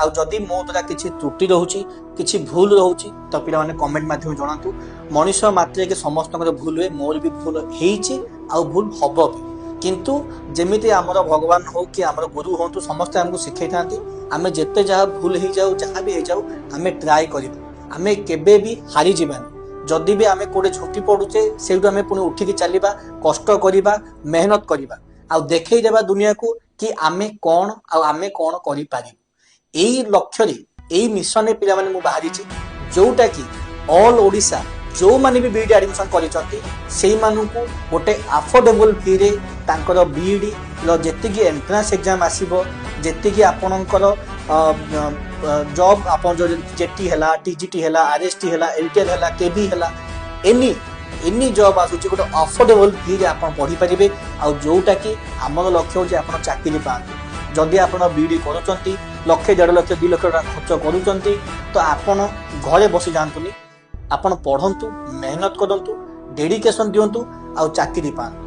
ଆଉ ଯଦି ମୋ ଦ୍ୱାରା କିଛି ତ୍ରୁଟି ରହୁଛି କିଛି ଭୁଲ ରହୁଛି ତ ପିଲାମାନେ କମେଣ୍ଟ ମାଧ୍ୟମରେ ଜଣାନ୍ତୁ। ମଣିଷ ମାତ୍ରକେ ସମସ୍ତଙ୍କର ଭୁଲ ହୁଏ, ମୋର ବି ଭୁଲ ହେଇଛି ଆଉ ଭୁଲ ହବ ବି। କିନ୍ତୁ ଯେମିତି ଆମର ଭଗବାନ ହଉ କି ଆମର ଗୁରୁ ହୁଅନ୍ତୁ ସମସ୍ତେ ଆମକୁ ଶିଖେଇଥାନ୍ତି ଆମେ ଯେତେ ଯାହା ଭୁଲ ହେଇଯାଉ ଯାହା ବି ହେଇଯାଉ ଆମେ ଟ୍ରାଏ କରିବା, ଆମେ କେବେ ବି ହାରିଯିବାନି। ଯଦି ବି ଆମେ କୋଉଠି ଝୁଣ୍ଟି ପଡୁଛେ ସେଇଠୁ ଆମେ ପୁଣି ଉଠିକି ଚାଲିବା, କଷ୍ଟ କରିବା, ମେହନତ କରିବା ଆଉ ଦେଖେଇ ଦେବା ଦୁନିଆକୁ କି ଆମେ କଣ ଆଉ ଆମେ କଣ କରିପାରିବୁ। ଏଇ ଲକ୍ଷ୍ୟରେ ଏଇ ମିଶନରେ ପିଲାମାନେ ମୁଁ ବାହାରିଛି, ଯୋଉଟା କି ଅଲ୍ ଓଡ଼ିଶା ଯୋଉମାନେ ବି ବିଇଡି ଆଡମିସନ କରିଛନ୍ତି ସେଇମାନଙ୍କୁ ଗୋଟେ ଆଫୋର୍ଡେବଲ ଫିରେ ତାଙ୍କର ବିଇଡି ର ଯେତିକି ଏଣ୍ଟ୍ରାନ୍ସ ଏକ୍ଜାମ ଆସିବ, ଯେତିକି ଆପଣଙ୍କର ଜବ୍ ଆପଣ ଯୋଉ ଜେଟି ହେଲା, ଟିଜିଟି ହେଲା, ଆରଏସଟି ହେଲା, ଏଲଟିଏଲ ହେଲା, କେବି ହେଲା, ଏନି ଜବ୍ ଆସୁଛି ଗୋଟେ ଆଫୋର୍ଡେବଲ ଫିରେ ଆପଣ ପଢିପାରିବେ। ଆଉ ଯୋଉଟା କି ଆମର ଲକ୍ଷ୍ୟ ହଉଛି ଆପଣ ଚାକିରି ପାଆନ୍ତୁ। ଯଦି ଆପଣ ବିଇଡି କରୁଛନ୍ତି 1,00,000, 1.5 ଲକ୍ଷ 2 ଲକ୍ଷ ଟଙ୍କା ଖର୍ଚ୍ଚ କରୁଛନ୍ତି ତ ଆପଣ ଘରେ ବସି ଯାଆନ୍ତୁନି, ଆପଣ ପଢନ୍ତୁ, ମେହନତ କରନ୍ତୁ, ଡେଡିକେସନ ଦିଅନ୍ତୁ ଆଉ ଚାକିରି ପାଆନ୍ତୁ।